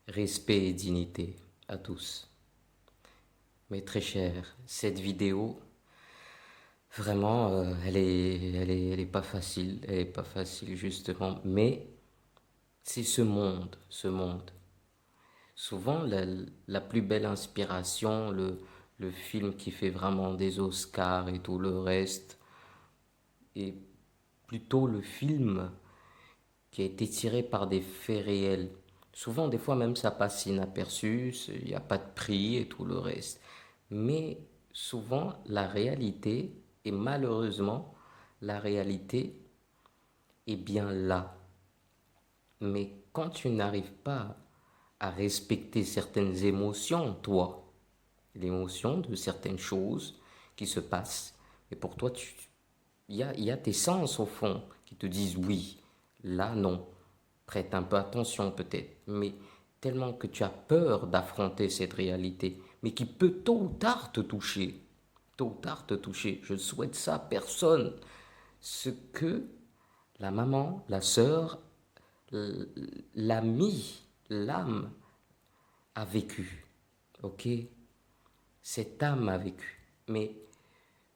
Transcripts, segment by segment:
Respect et dignité à tous. Mais très cher, cette vidéo, vraiment, elle est pas facile. Elle est pas facile justement. Mais c'est ce monde. Souvent, la plus belle inspiration, le film qui fait vraiment des Oscars et tout le reste, est plutôt le film qui a été tiré par des faits réels. Souvent, des fois même, ça passe inaperçu, il n'y a pas de prix et tout le reste. Mais souvent, la réalité, et malheureusement, la réalité est bien là. Mais quand tu n'arrives pas à respecter certaines émotions, toi, l'émotion de certaines choses qui se passent, et pour toi, il y a tes sens au fond qui te disent oui, là non, prête un peu attention peut-être, mais tellement que tu as peur d'affronter cette réalité, mais qui peut tôt ou tard te toucher, tôt ou tard te toucher. Je souhaite ça à personne. Ce que la maman, la sœur, l'ami, l'âme a vécu, ok? Cette âme a vécu. Mais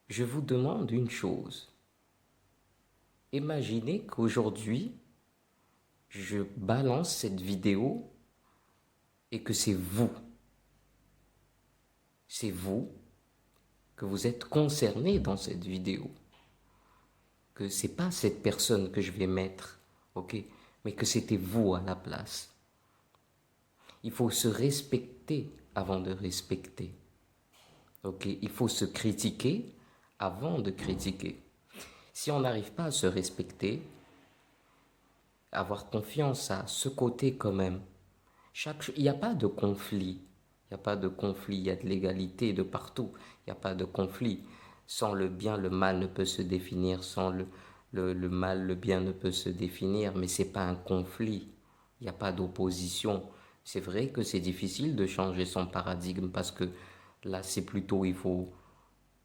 je vous demande une chose. Imaginez qu'aujourd'hui, je balance cette vidéo et que c'est vous que vous êtes concerné dans cette vidéo, que c'est pas cette personne que je vais mettre, ok, mais que c'était vous à la place. Il faut se respecter avant de respecter, ok. Il faut se critiquer avant de critiquer. Si on n'arrive pas à se respecter, avoir confiance à ce côté quand même. Il n'y a pas de conflit. Il n'y a pas de conflit. Il y a de l'égalité de partout. Il n'y a pas de conflit. Sans le bien, le mal ne peut se définir. Sans le mal, le bien ne peut se définir. Mais ce n'est pas un conflit. Il n'y a pas d'opposition. C'est vrai que c'est difficile de changer son paradigme parce que là, c'est plutôt, il faut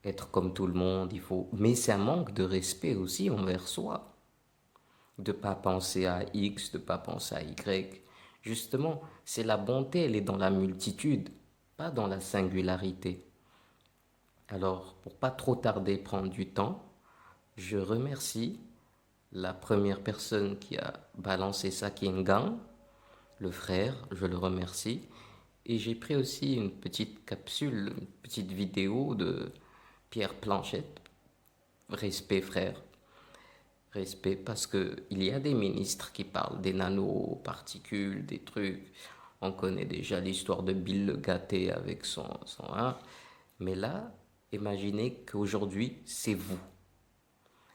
être comme tout le monde. Mais c'est un manque de respect aussi envers soi de pas penser à X, de pas penser à Y. Justement, c'est la bonté, elle est dans la multitude, pas dans la singularité. Alors, pour pas trop tarder, prendre du temps, je remercie la première personne qui a balancé ça, qui est Ngang, le frère, je le remercie. Et j'ai pris aussi une petite capsule, une petite vidéo de Pierre Planchette, respect frère, respect parce que il y a des ministres qui parlent des nanoparticules, des trucs. On connaît déjà l'histoire de Bill le Gâté avec son 1. Mais là, imaginez qu'aujourd'hui, c'est vous.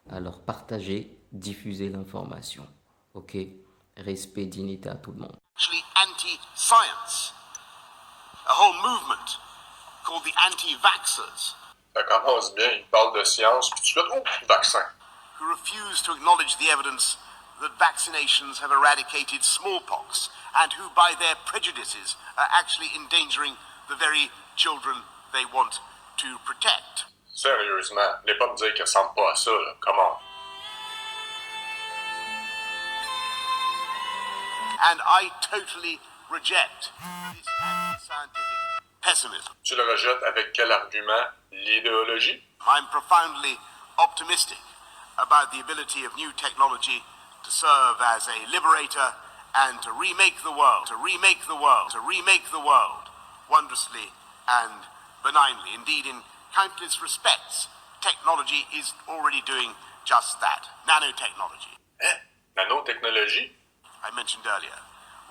Alors partagez, diffusez l'information. Ok? Respect, dignité à tout le monde. Actually anti-science. A whole movement called the anti-vaxxers. Ça commence bien, il parle de science, puis tu fais, oh, vaccin. Who refuse to acknowledge the evidence that vaccinations have eradicated smallpox and who, by their prejudices, are actually endangering the very children they want to protect. Sérieusement, venez pas me dire qu'elle ressemble pas à ça, là. Comment? And I totally reject this anti-scientific pessimism. Tu le rejettes avec quel argument? L'idéologie? I'm profoundly optimistic about the ability of new technology to serve as a liberator and to remake the world, wondrously and benignly. Indeed, in countless respects, technology is already doing just that. Nanotechnology. Hein? Nanotechnologie? I mentioned earlier.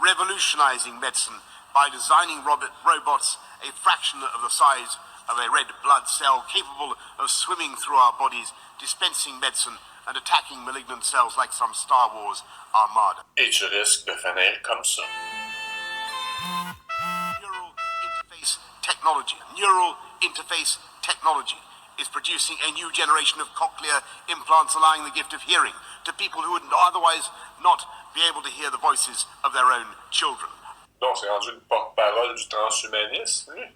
Revolutionizing medicine by designing robots a fraction of the size of a red blood cell capable of swimming through our bodies, dispensing medicine and attacking malignant cells like some Star Wars armada. Et tu risques de finir comme ça. Neural interface technology is producing a new generation of cochlear implants allowing the gift of hearing to people who would otherwise not be able to hear the voices of their own children. Donc, c'est rendu le porte-parole du transhumanisme, lui.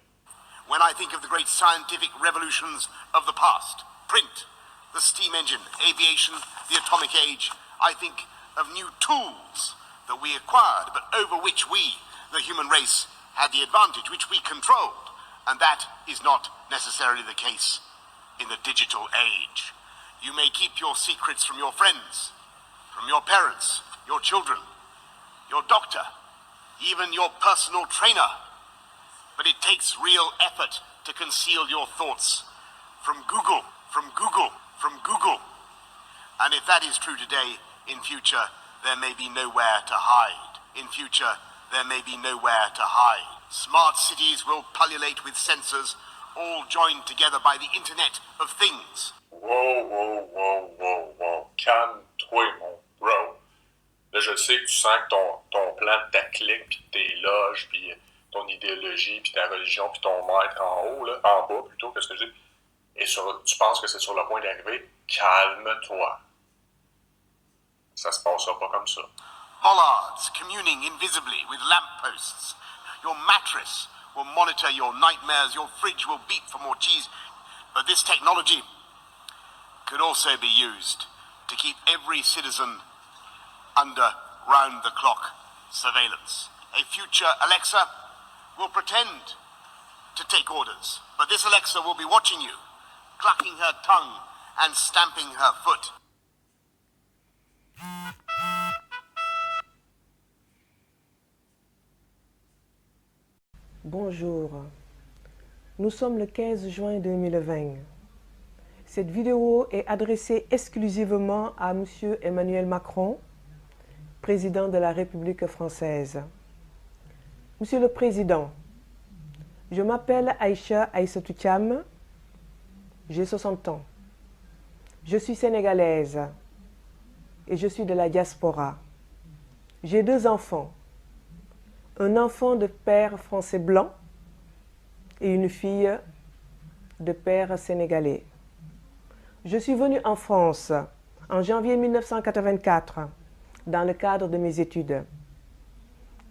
When I think of the great scientific revolutions of the past, print, the steam engine, aviation, the atomic age, I think of new tools that we acquired, but over which we, the human race had the advantage, which we controlled, and that is not necessarily the case in the digital age. You may keep your secrets from your friends, from your parents, your children, your doctor, even your personal trainer, but it takes real effort to conceal your thoughts from Google, from Google, from Google. And if that is true today, in future, there may be nowhere to hide. In future, there may be nowhere to hide. Smart cities will pullulate with sensors, all joined together by the Internet of Things. Wow. Calme-toi, mon bro. Là, je sais que tu sens que ton plan de ta clique, puis tes loges, puis ton idéologie, puis ta religion, puis ton maître en haut, là, en bas plutôt, qu'est-ce que je dis, et tu penses que c'est sur le point d'arriver, calme-toi. Ça se passera pas comme ça. Bollards communing invisibly with lampposts. Your mattress will monitor your nightmares. Your fridge will beep for more cheese. But this technology could also be used to keep every citizen under round-the-clock surveillance. A future Alexa will pretend to take orders, but this Alexa will be watching you, clucking her tongue and stamping her foot. Bonjour, nous sommes le 15 juin 2020. Cette vidéo est adressée exclusivement à M. Emmanuel Macron, président de la République française. Monsieur le Président, je m'appelle Aïcha Aïssatou Thiam, j'ai 60 ans. Je suis sénégalaise et je suis de la diaspora. J'ai 2 enfants. Un enfant de père français blanc et une fille de père sénégalais. Je suis venue en France en janvier 1984 dans le cadre de mes études.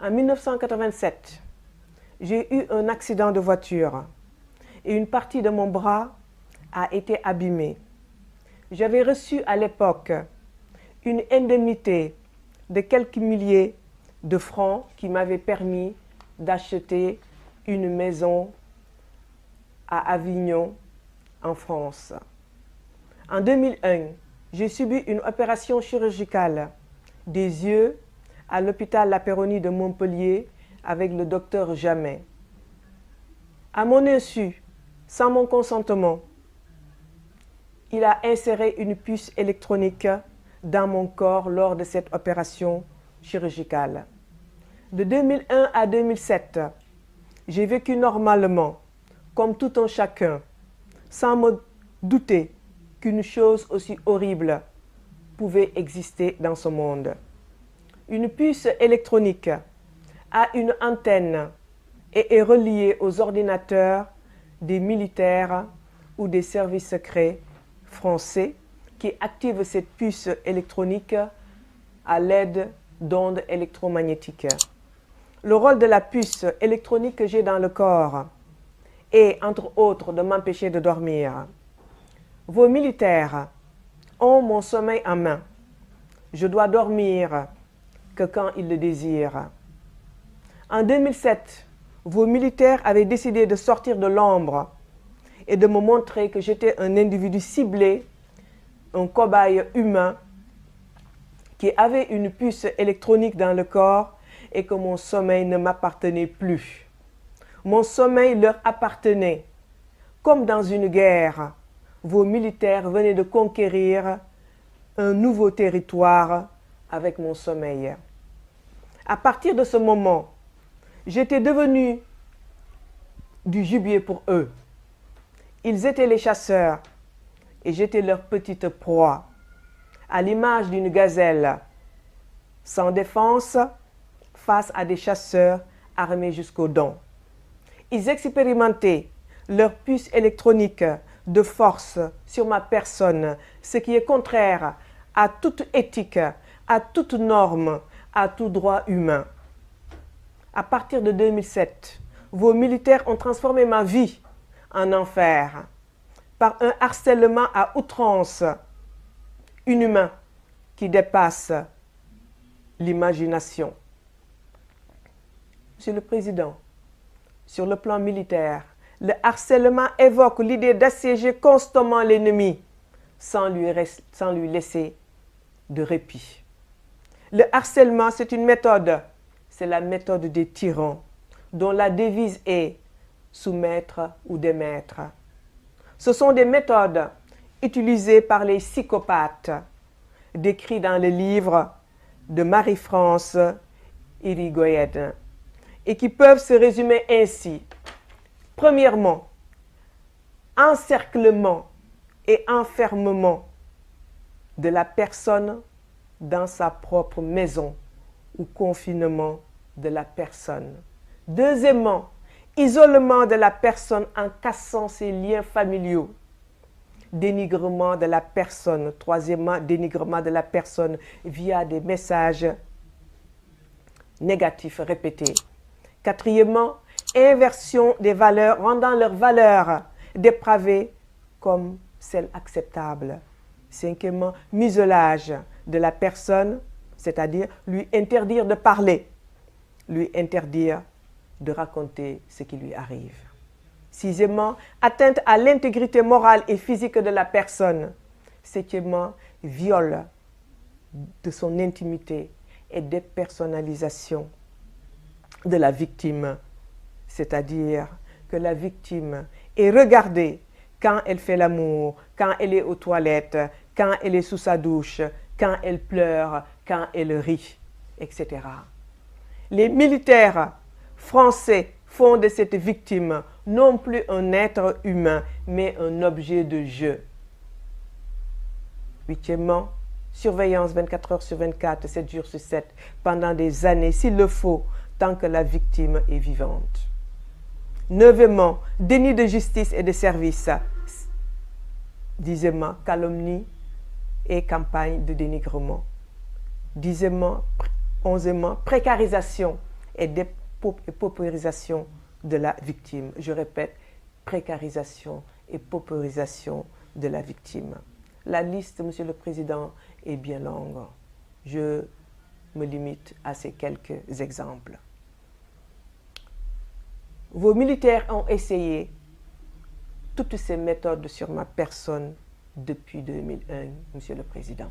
En 1987, j'ai eu un accident de voiture et une partie de mon bras a été abîmée. J'avais reçu à l'époque une indemnité de quelques milliers de francs qui m'avait permis d'acheter une maison à Avignon, en France. En 2001, j'ai subi une opération chirurgicale des yeux à l'hôpital La Péronie de Montpellier avec le docteur Jamet. À mon insu, sans mon consentement, il a inséré une puce électronique dans mon corps lors de cette opération chirurgicale. De 2001 à 2007, j'ai vécu normalement, comme tout un chacun, sans me douter qu'une chose aussi horrible pouvait exister dans ce monde. Une puce électronique a une antenne et est reliée aux ordinateurs des militaires ou des services secrets français qui activent cette puce électronique à l'aide d'ondes électromagnétiques. Le rôle de la puce électronique que j'ai dans le corps est, entre autres, de m'empêcher de dormir. Vos militaires ont mon sommeil en main. Je dois dormir que quand ils le désirent. En 2007, vos militaires avaient décidé de sortir de l'ombre et de me montrer que j'étais un individu ciblé, un cobaye humain qui avait une puce électronique dans le corps et que mon sommeil ne m'appartenait plus. Mon sommeil leur appartenait. Comme dans une guerre, vos militaires venaient de conquérir un nouveau territoire avec mon sommeil. À partir de ce moment, j'étais devenu du gibier pour eux. Ils étaient les chasseurs et j'étais leur petite proie, à l'image d'une gazelle, sans défense, face à des chasseurs armés jusqu'aux dents. Ils expérimentaient leur puce électronique de force sur ma personne, ce qui est contraire à toute éthique, à toute norme, à tout droit humain. À partir de 2007, vos militaires ont transformé ma vie en enfer par un harcèlement à outrance inhumain qui dépasse l'imagination. Monsieur le Président, sur le plan militaire, le harcèlement évoque l'idée d'assiéger constamment l'ennemi sans lui laisser de répit. Le harcèlement, c'est une méthode, c'est la méthode des tyrans, dont la devise est soumettre ou démettre. Ce sont des méthodes utilisées par les psychopathes, décrits dans le livre de Marie-France Irigoyen, et qui peuvent se résumer ainsi. Premièrement, encerclement et enfermement de la personne dans sa propre maison ou confinement de la personne. Deuxièmement, isolement de la personne en cassant ses liens familiaux. Dénigrement de la personne. Troisièmement, dénigrement de la personne via des messages négatifs répétés. Quatrièmement, inversion des valeurs, rendant leurs valeurs dépravées comme celles acceptables. Cinquièmement, muselage de la personne, c'est-à-dire lui interdire de parler, lui interdire de raconter ce qui lui arrive. Sixièmement, atteinte à l'intégrité morale et physique de la personne. Septièmement, viol de son intimité et dépersonnalisation de la victime, c'est-à-dire que la victime est regardée quand elle fait l'amour, quand elle est aux toilettes, quand elle est sous sa douche, quand elle pleure, quand elle rit, etc. Les militaires français font de cette victime non plus un être humain, mais un objet de jeu. Huitièmement, surveillance 24 heures sur 24, 7 jours sur 7, pendant des années, s'il le faut, tant que la victime est vivante. Neuvièmement, déni de justice et de service. Dixièmement, calomnie et campagne de dénigrement. Onzièmement, précarisation et paupérisation de la victime. Je répète, précarisation et paupérisation de la victime. La liste, Monsieur le Président, est bien longue. Je me limite à ces quelques exemples. Vos militaires ont essayé toutes ces méthodes sur ma personne depuis 2001, Monsieur le Président.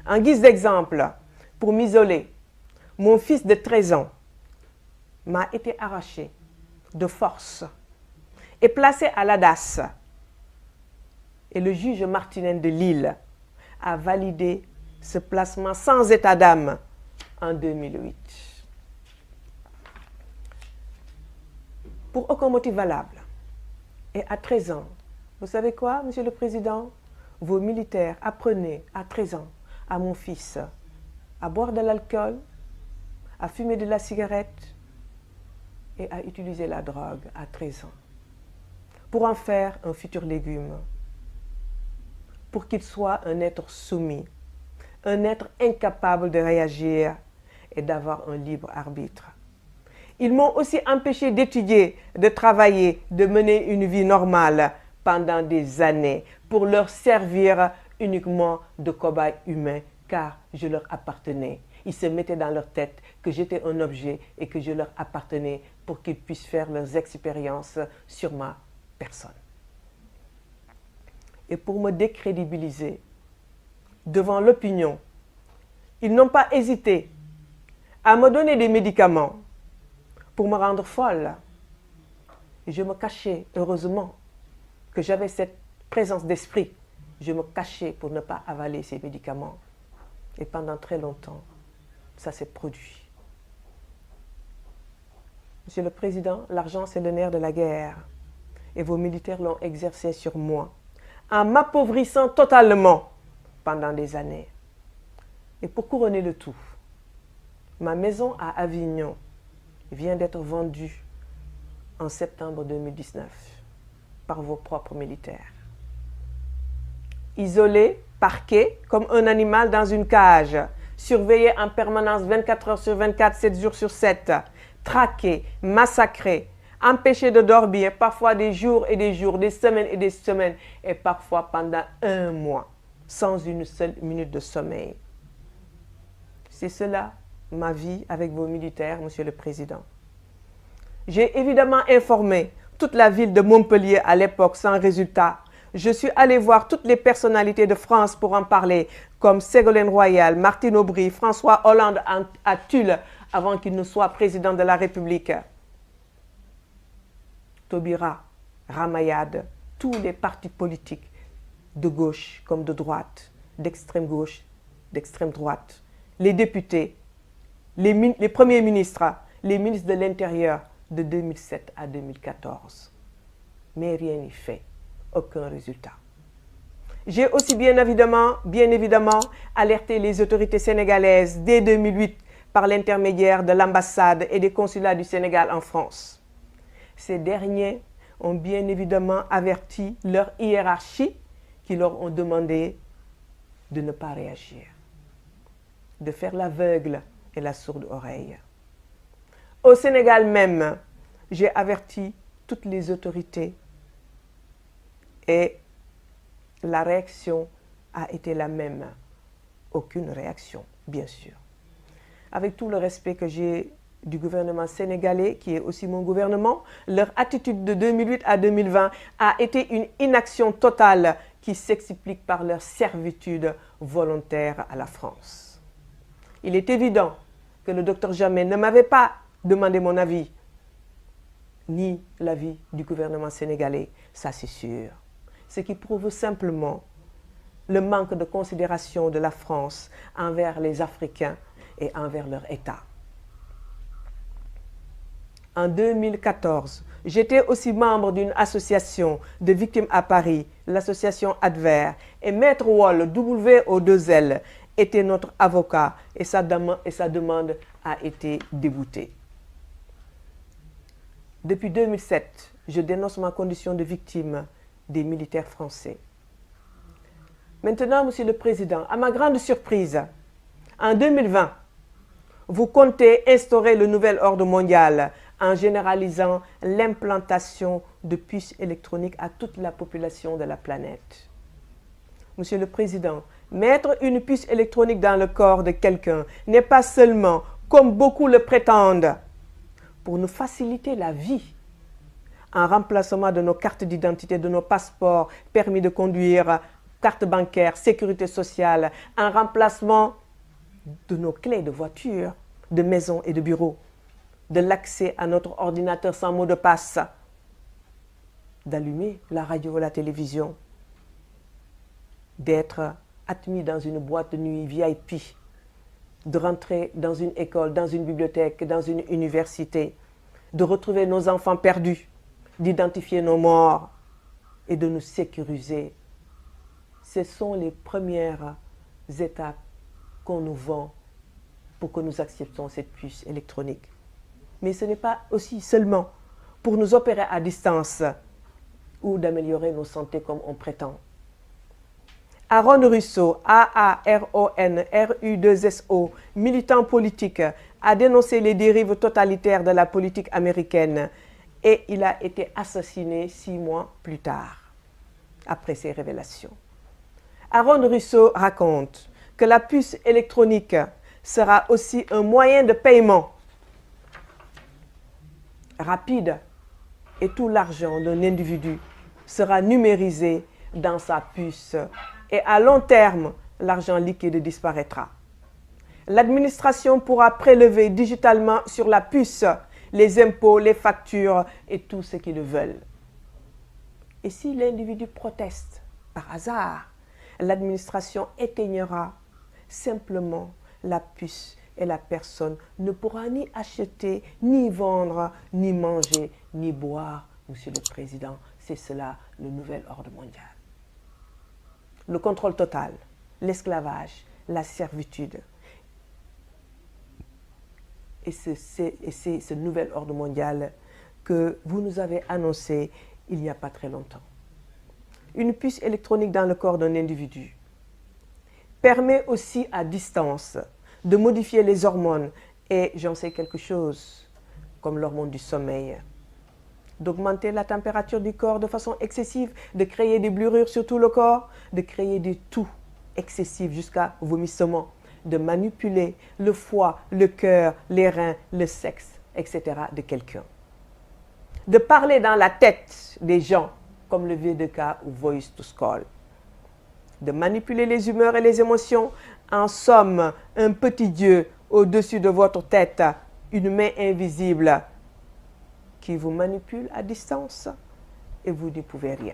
En guise d'exemple, pour m'isoler, mon fils de 13 ans m'a été arraché de force et placé à l'ADAS. Et le juge Martinel de Lille a validé ce placement sans état d'âme en 2008. Pour aucun motif valable. Et à 13 ans, vous savez quoi, Monsieur le Président? Vos militaires apprenaient à 13 ans à mon fils à boire de l'alcool, à fumer de la cigarette et à utiliser la drogue à 13 ans. Pour en faire un futur légume. Pour qu'il soit un être soumis, un être incapable de réagir et d'avoir un libre arbitre. Ils m'ont aussi empêché d'étudier, de travailler, de mener une vie normale pendant des années pour leur servir uniquement de cobaye humain car je leur appartenais. Ils se mettaient dans leur tête que j'étais un objet et que je leur appartenais pour qu'ils puissent faire leurs expériences sur ma personne. Et pour me décrédibiliser devant l'opinion, ils n'ont pas hésité à me donner des médicaments pour me rendre folle. Et je me cachais, heureusement, que j'avais cette présence d'esprit. Je me cachais pour ne pas avaler ces médicaments. Et pendant très longtemps, ça s'est produit. Monsieur le Président, l'argent c'est le nerf de la guerre. Et vos militaires l'ont exercé sur moi, en m'appauvrissant totalement pendant des années. Et pour couronner le tout, ma maison à Avignon vient d'être vendue en septembre 2019 par vos propres militaires. Isolé, parqué comme un animal dans une cage, surveillé en permanence 24 heures sur 24, 7 jours sur 7, traqué, massacré, empêché de dormir, parfois des jours et des jours, des semaines et des semaines, et parfois pendant un mois, sans une seule minute de sommeil. C'est cela ma vie avec vos militaires, Monsieur le Président. J'ai évidemment informé toute la ville de Montpellier à l'époque sans résultat. Je suis allé voir toutes les personnalités de France pour en parler, comme Ségolène Royal, Martine Aubry, François Hollande à Tulle, avant qu'il ne soit président de la République. Taubira, Ramayad, tous les partis politiques, de gauche comme de droite, d'extrême gauche, d'extrême droite, les députés, les premiers ministres, les ministres de l'Intérieur de 2007 à 2014. Mais rien n'y fait, aucun résultat. J'ai aussi bien évidemment alerté les autorités sénégalaises dès 2008 par l'intermédiaire de l'ambassade et des consulats du Sénégal en France. Ces derniers ont bien évidemment averti leur hiérarchie qui leur ont demandé de ne pas réagir, de faire l'aveugle et la sourde oreille. Au Sénégal même, j'ai averti toutes les autorités et la réaction a été la même. Aucune réaction, bien sûr. Avec tout le respect que j'ai du gouvernement sénégalais, qui est aussi mon gouvernement, leur attitude de 2008 à 2020 a été une inaction totale qui s'explique par leur servitude volontaire à la France. Il est évident que le docteur Jammeh ne m'avait pas demandé mon avis, ni l'avis du gouvernement sénégalais, ça c'est sûr. Ce qui prouve simplement le manque de considération de la France envers les Africains et envers leur État. En 2014, j'étais aussi membre d'une association de victimes à Paris, l'association Adver, et Maître Wall, WO2L, était notre avocat et sa demande a été déboutée. Depuis 2007, je dénonce ma condition de victime des militaires français. Maintenant, Monsieur le Président, à ma grande surprise, en 2020, vous comptez instaurer le nouvel ordre mondial en généralisant l'implantation de puces électroniques à toute la population de la planète. Monsieur le Président, mettre une puce électronique dans le corps de quelqu'un n'est pas seulement, comme beaucoup le prétendent, pour nous faciliter la vie, en remplacement de nos cartes d'identité, de nos passeports, permis de conduire, carte bancaire, sécurité sociale, en remplacement de nos clés de voiture, de maison et de bureau, de l'accès à notre ordinateur sans mot de passe, d'allumer la radio ou la télévision, d'être admis dans une boîte de nuit VIP, de rentrer dans une école, dans une bibliothèque, dans une université, de retrouver nos enfants perdus, d'identifier nos morts et de nous sécuriser. Ce sont les premières étapes qu'on nous vend pour que nous acceptions cette puce électronique. Mais ce n'est pas aussi seulement pour nous opérer à distance ou d'améliorer nos santé comme on prétend. Aaron Russo, AARONRU2SO, militant politique, a dénoncé les dérives totalitaires de la politique américaine et il a été assassiné 6 mois plus tard, après ces révélations. Aaron Russo raconte que la puce électronique sera aussi un moyen de paiement rapide et tout l'argent d'un individu sera numérisé dans sa puce et à long terme, l'argent liquide disparaîtra. L'administration pourra prélever digitalement sur la puce les impôts, les factures et tout ce qu'ils veulent. Et si l'individu proteste par hasard, l'administration éteignera simplement la puce et la personne ne pourra ni acheter, ni vendre, ni manger, ni boire. Monsieur le Président, c'est cela le nouvel ordre mondial. Le contrôle total, l'esclavage, la servitude. Et c'est ce nouvel ordre mondial que vous nous avez annoncé il n'y a pas très longtemps. Une puce électronique dans le corps d'un individu permet aussi à distance de modifier les hormones et, j'en sais quelque chose, comme l'hormone du sommeil, d'augmenter la température du corps de façon excessive, de créer des brûlures sur tout le corps, de créer des toux excessifs jusqu'à vomissement, de manipuler le foie, le cœur, les reins, le sexe, etc. de quelqu'un. De parler dans la tête des gens, comme le VDK ou Voice to Skull. De manipuler les humeurs et les émotions. En somme, un petit Dieu au-dessus de votre tête, une main invisible qui vous manipule à distance et vous n'y pouvez rien.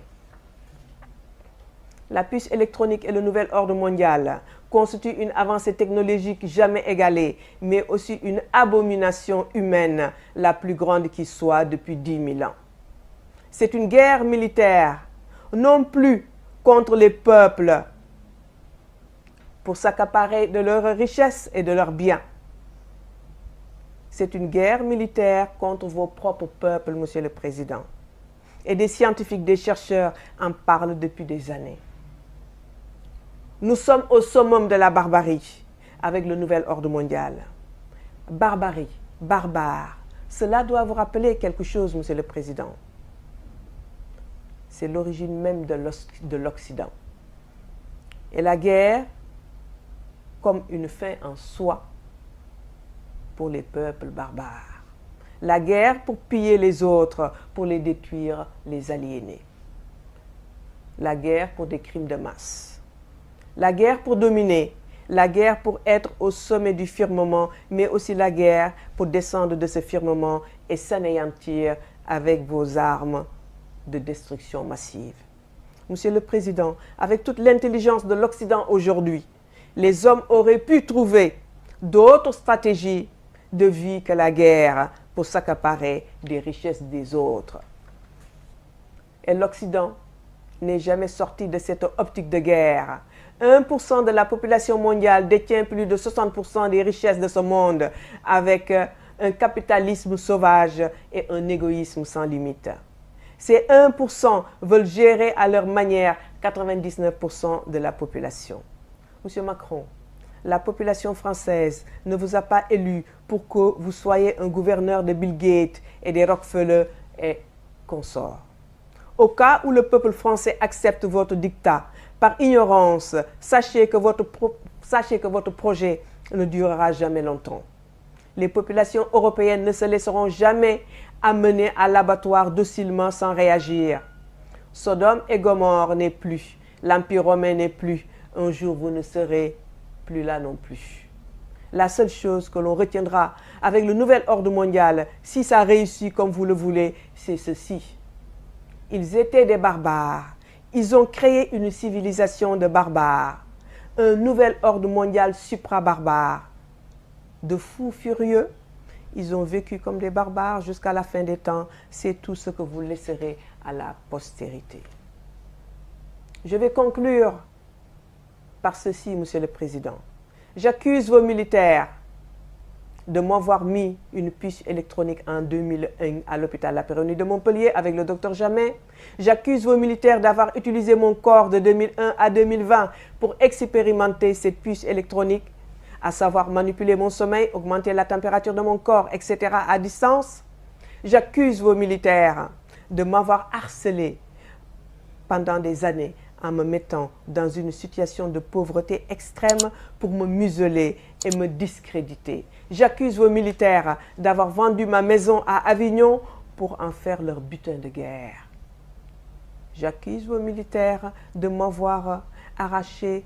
La puce électronique et le nouvel ordre mondial constituent une avancée technologique jamais égalée, mais aussi une abomination humaine, la plus grande qui soit depuis 10 000 ans. C'est une guerre militaire, non plus contre les peuples, pour s'accaparer de leurs richesses et de leurs biens. C'est une guerre militaire contre vos propres peuples, Monsieur le Président. Et des scientifiques, des chercheurs en parlent depuis des années. Nous sommes au summum de la barbarie avec le nouvel ordre mondial. Barbarie, barbare, cela doit vous rappeler quelque chose, Monsieur le Président. C'est l'origine même de l'Occident. Et la guerre, comme une fin en soi pour les peuples barbares. La guerre pour piller les autres, pour les détruire, les aliéner. La guerre pour des crimes de masse. La guerre pour dominer. La guerre pour être au sommet du firmament, mais aussi la guerre pour descendre de ce firmament et s'anéantir avec vos armes de destruction massive. Monsieur le Président, avec toute l'intelligence de l'Occident aujourd'hui, les hommes auraient pu trouver d'autres stratégies de vie que la guerre pour s'accaparer des richesses des autres. Et l'Occident n'est jamais sorti de cette optique de guerre. 1% de la population mondiale détient plus de 60% des richesses de ce monde avec un capitalisme sauvage et un égoïsme sans limite. Ces 1% veulent gérer à leur manière 99% de la population. Monsieur Macron, la population française ne vous a pas élu pour que vous soyez un gouverneur de Bill Gates et des Rockefeller et consorts. Au cas où le peuple français accepte votre dictat, par ignorance, sachez que votre projet ne durera jamais longtemps. Les populations européennes ne se laisseront jamais amener à l'abattoir docilement sans réagir. Sodome et Gomorrhe n'est plus, l'Empire romain n'est plus. Un jour, vous ne serez plus là non plus. La seule chose que l'on retiendra avec le nouvel ordre mondial, si ça réussit comme vous le voulez, c'est ceci. Ils étaient des barbares. Ils ont créé une civilisation de barbares. Un nouvel ordre mondial supra-barbare. De fous furieux, ils ont vécu comme des barbares jusqu'à la fin des temps. C'est tout ce que vous laisserez à la postérité. Je vais conclure par ceci, Monsieur le Président. J'accuse vos militaires de m'avoir mis une puce électronique en 2001 à l'hôpital La Péronie de Montpellier avec le docteur Jamet. J'accuse vos militaires d'avoir utilisé mon corps de 2001 à 2020 pour expérimenter cette puce électronique, à savoir manipuler mon sommeil, augmenter la température de mon corps, etc. à distance. J'accuse vos militaires de m'avoir harcelé pendant des années en me mettant dans une situation de pauvreté extrême pour me museler et me discréditer. J'accuse vos militaires d'avoir vendu ma maison à Avignon pour en faire leur butin de guerre. J'accuse vos militaires de m'avoir arraché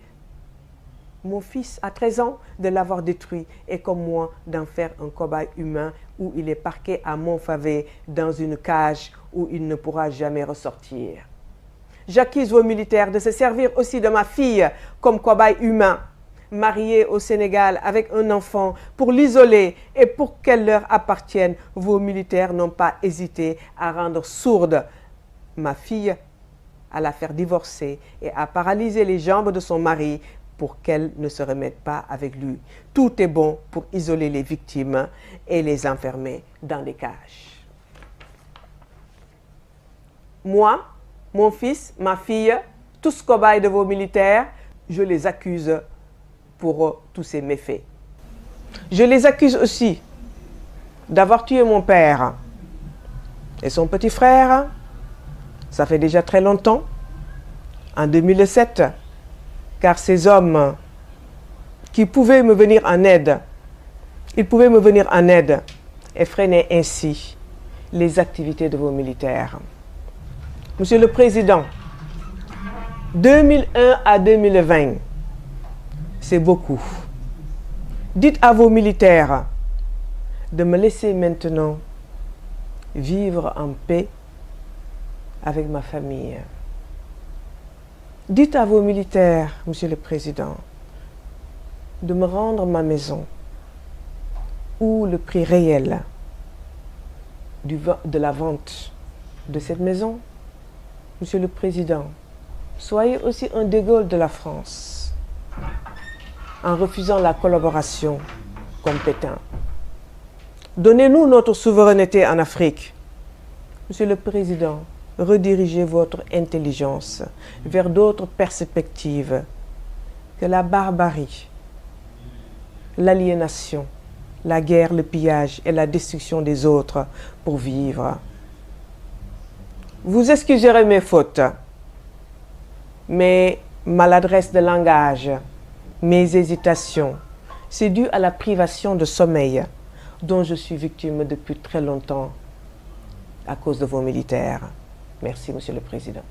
mon fils à 13 ans, de l'avoir détruit et comme moi d'en faire un cobaye humain où il est parqué à Montfavet dans une cage où il ne pourra jamais ressortir. J'accuse vos militaires de se servir aussi de ma fille comme cobaye humain, mariée au Sénégal avec un enfant, pour l'isoler et pour qu'elle leur appartienne. Vos militaires n'ont pas hésité à rendre sourde ma fille, à la faire divorcer et à paralyser les jambes de son mari pour qu'elle ne se remette pas avec lui. Tout est bon pour isoler les victimes et les enfermer dans des cages. Moi, mon fils, ma fille, tous cobayes de vos militaires, je les accuse pour tous ces méfaits. Je les accuse aussi d'avoir tué mon père et son petit frère. Ça fait déjà très longtemps, en 2007, car ces hommes qui pouvaient me venir en aide. Ils pouvaient me venir en aide et freiner ainsi les activités de vos militaires. Monsieur le Président, 2001 à 2020, c'est beaucoup. Dites à vos militaires de me laisser maintenant vivre en paix avec ma famille. Dites à vos militaires, Monsieur le Président, de me rendre ma maison ou le prix réel de la vente de cette maison. Monsieur le Président, soyez aussi un De Gaulle de la France en refusant la collaboration compétente. Donnez-nous notre souveraineté en Afrique. Monsieur le Président, redirigez votre intelligence vers d'autres perspectives que la barbarie, l'aliénation, la guerre, le pillage et la destruction des autres pour vivre. Vous excuserez mes fautes, mes maladresses de langage, mes hésitations. C'est dû à la privation de sommeil dont je suis victime depuis très longtemps à cause de vos militaires. Merci, Monsieur le Président.